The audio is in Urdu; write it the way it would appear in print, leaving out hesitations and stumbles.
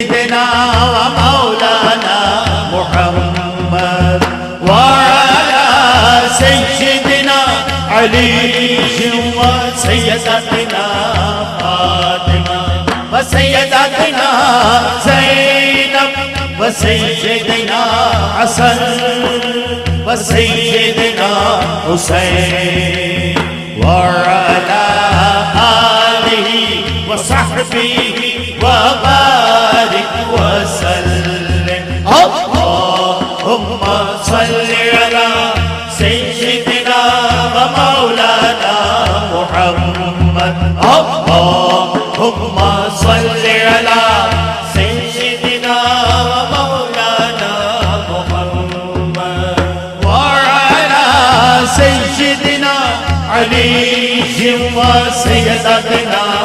سيدنا ومولانا محمد وعلى سيدنا علي وسيدتنا فاطمة وسيدتنا زينب وسيدنا حسن وسيدنا حسين وعلى آله وصحبه وبارك وسلم اللهم صل على سيدنا ومولانا محمد اللهم صل على سيدنا ومولانا محمد وعلى سيدنا علي وسيدتنا